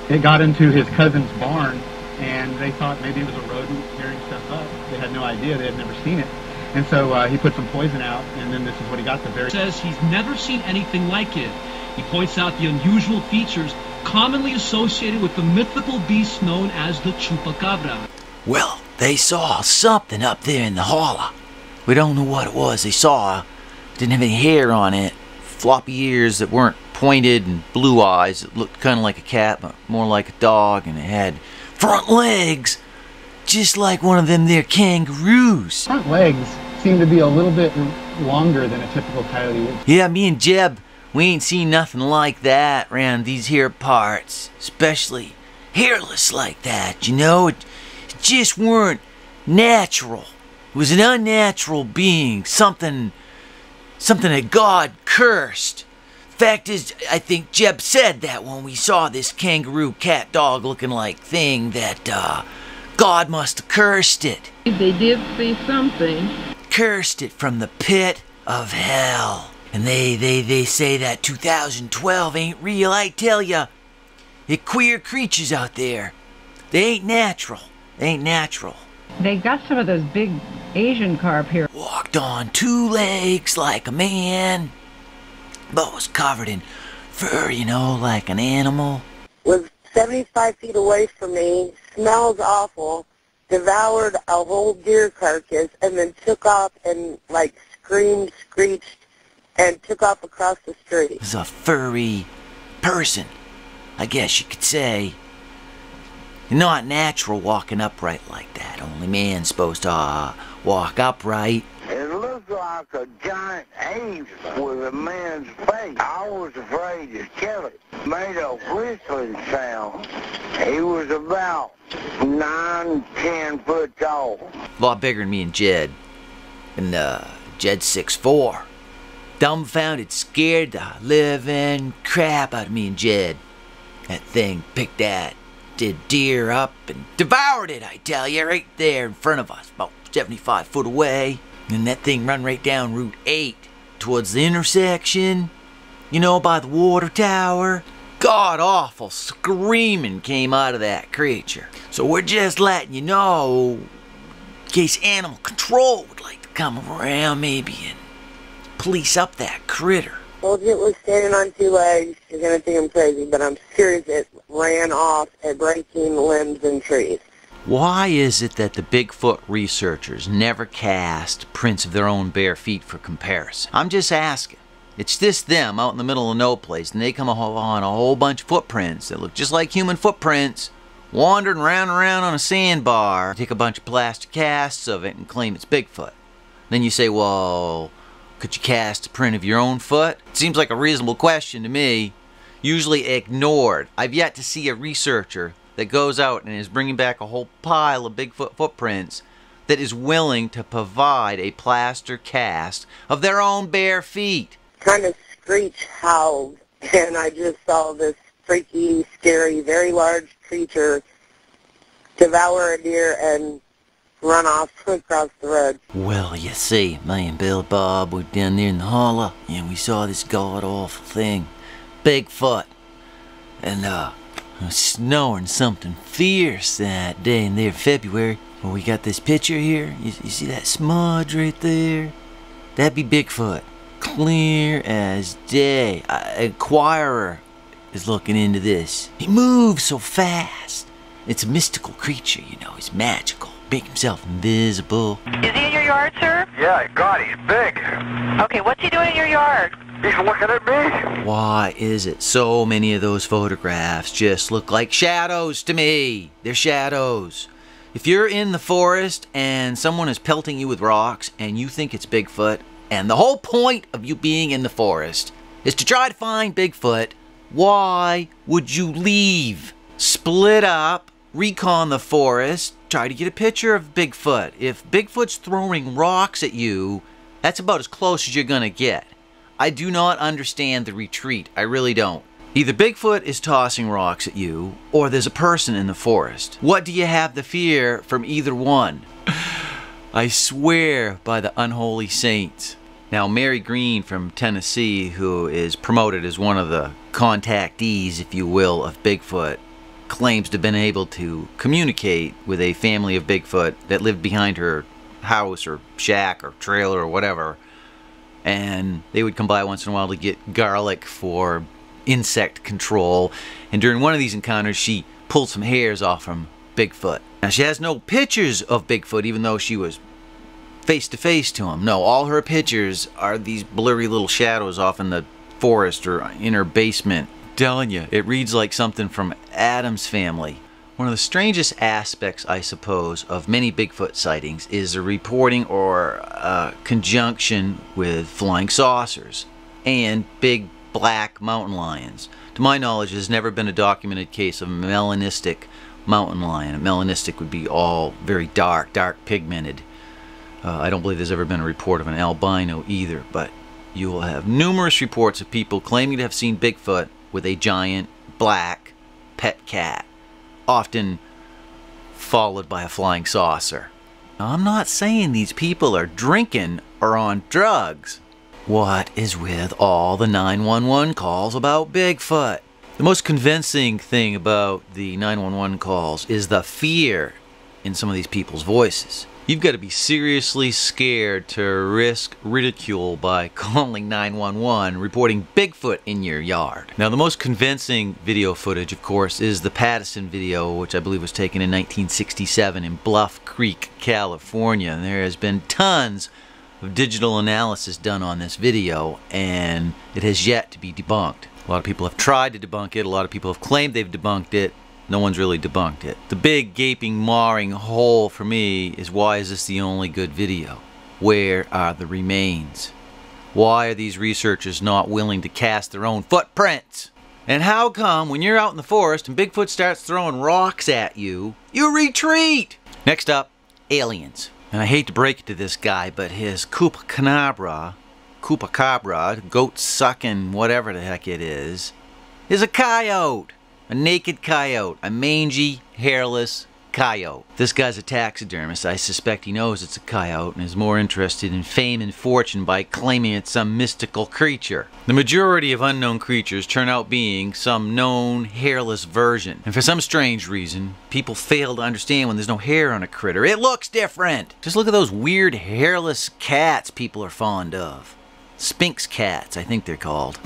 It got into his cousin's barn, and they thought maybe it was a rodent tearing stuff up. They had no idea. They had never seen it. And so he put some poison out, and then this is what he got. Says he's never seen anything like it. He points out the unusual features commonly associated with the mythical beast known as the chupacabra. Well, they saw something up there in the holler. We don't know what it was they saw. Didn't have any hair on it. Floppy ears that weren't pointed and blue eyes. It looked kind of like a cat, but more like a dog. And it had front legs, just like one of them there kangaroos. Front legs seem to be a little bit longer than a typical coyote would. Yeah, me and Jeb, we ain't seen nothing like that around these here parts. Especially hairless like that, you know? It just weren't natural. It was an unnatural being, something that God cursed. Fact is, I think Jeb said that when we saw this kangaroo cat dog looking like thing, that God must have cursed it. They did see something. Cursed it from the pit of hell. And they say that 2012 ain't real. I tell ya, it queer creatures out there. They ain't natural. They ain't natural. They got some of those big Asian carp here. Walked on two legs like a man, but was covered in fur, you know, like an animal. Was 75 feet away from me, smells awful, devoured a whole deer carcass, and then took off and, like, screamed, screeched, and took off across the street. It was a furry person, I guess you could say. Not natural walking upright like that. Only man's supposed to walk upright. It looked like a giant ape with a man's face. I was afraid to kill it. Made a whistling sound. He was about 9, 10 foot tall. A lot bigger than me and Jed. And Jed's 6'4". Dumbfounded, scared the living crap out of me and Jed. That thing picked that deer up and devoured it, I tell you, right there in front of us, about 75 foot away. And that thing run right down Route 8 towards the intersection, you know, by the water tower. God awful screaming came out of that creature. So we're just letting you know, in case animal control would like to come around maybe and police up that critter. Told you it was standing on two legs. You're going to think I'm crazy, but I'm serious. It ran off at breaking limbs and trees. Why is it that the Bigfoot researchers never cast prints of their own bare feet for comparison? I'm just asking. It's just them out in the middle of no place, and they come on a whole bunch of footprints that look just like human footprints, wandering round and round on a sandbar. Take a bunch of plastic casts of it and claim it's Bigfoot. Then you say, well, could you cast a print of your own foot? It seems like a reasonable question to me. Usually ignored. I've yet to see a researcher that goes out and is bringing back a whole pile of Bigfoot footprints that is willing to provide a plaster cast of their own bare feet. Kind of screech howled, and I just saw this freaky, scary, very large creature devour a deer and run off across the road. Well, you see, me and Bill Bob were down there in the holler, and we saw this god-awful thing, Bigfoot. And, it was snowing something fierce that day in there in February. Well, we got this picture here. You see that smudge right there? That'd be Bigfoot. Clear as day. An inquirer is looking into this. He moves so fast. It's a mystical creature, you know. He's magical. Make himself invisible. Is he in your yard, sir? Yeah, God, he's big. Okay, what's he doing in your yard? He's looking at me. Why is it so many of those photographs just look like shadows to me? They're shadows. If you're in the forest and someone is pelting you with rocks and you think it's Bigfoot, and the whole point of you being in the forest is to try to find Bigfoot, why would you leave? Split up, recon the forest, try to get a picture of Bigfoot. If Bigfoot's throwing rocks at you, that's about as close as you're gonna get. I do not understand the retreat. I really don't. Either Bigfoot is tossing rocks at you, or there's a person in the forest. What do you have to fear from either one? I swear by the unholy saints. Now, Mary Green from Tennessee, who is promoted as one of the contactees, if you will, of Bigfoot, claims to have been able to communicate with a family of Bigfoot that lived behind her house or shack or trailer or whatever. And they would come by once in a while to get garlic for insect control. And during one of these encounters, she pulled some hairs off from Bigfoot. Now, she has no pictures of Bigfoot, even though she was face to face to him. No, all her pictures are these blurry little shadows off in the forest or in her basement. I'm telling you, it reads like something from Addams Family. One of the strangest aspects, I suppose, of many Bigfoot sightings is the reporting or conjunction with flying saucers and big black mountain lions. To my knowledge, there's never been a documented case of a melanistic mountain lion. A melanistic would be all very dark pigmented. I don't believe there's ever been a report of an albino either, but you will have numerous reports of people claiming to have seen Bigfoot with a giant black pet cat, often followed by a flying saucer. Now, I'm not saying these people are drinking or on drugs. What is with all the 911 calls about Bigfoot? The most convincing thing about the 911 calls is the fear in some of these people's voices. You've got to be seriously scared to risk ridicule by calling 911, reporting Bigfoot in your yard. Now, the most convincing video footage, of course, is the Patterson video, which I believe was taken in 1967 in Bluff Creek, California. And there has been tons of digital analysis done on this video, and it has yet to be debunked. A lot of people have tried to debunk it. A lot of people have claimed they've debunked it. No one's really debunked it. The big gaping marring hole for me is, why is this the only good video? Where are the remains? Why are these researchers not willing to cast their own footprints? And how come when you're out in the forest and Bigfoot starts throwing rocks at you, you retreat? Next up, aliens. And I hate to break it to this guy, but his Chupacabra, goat sucking whatever the heck it is a coyote. A naked coyote. A mangy, hairless coyote. This guy's a taxidermist. I suspect he knows it's a coyote and is more interested in fame and fortune by claiming it's some mystical creature. The majority of unknown creatures turn out being some known hairless version. And for some strange reason, people fail to understand when there's no hair on a critter. It looks different! Just look at those weird hairless cats people are fond of. Sphinx cats, I think they're called.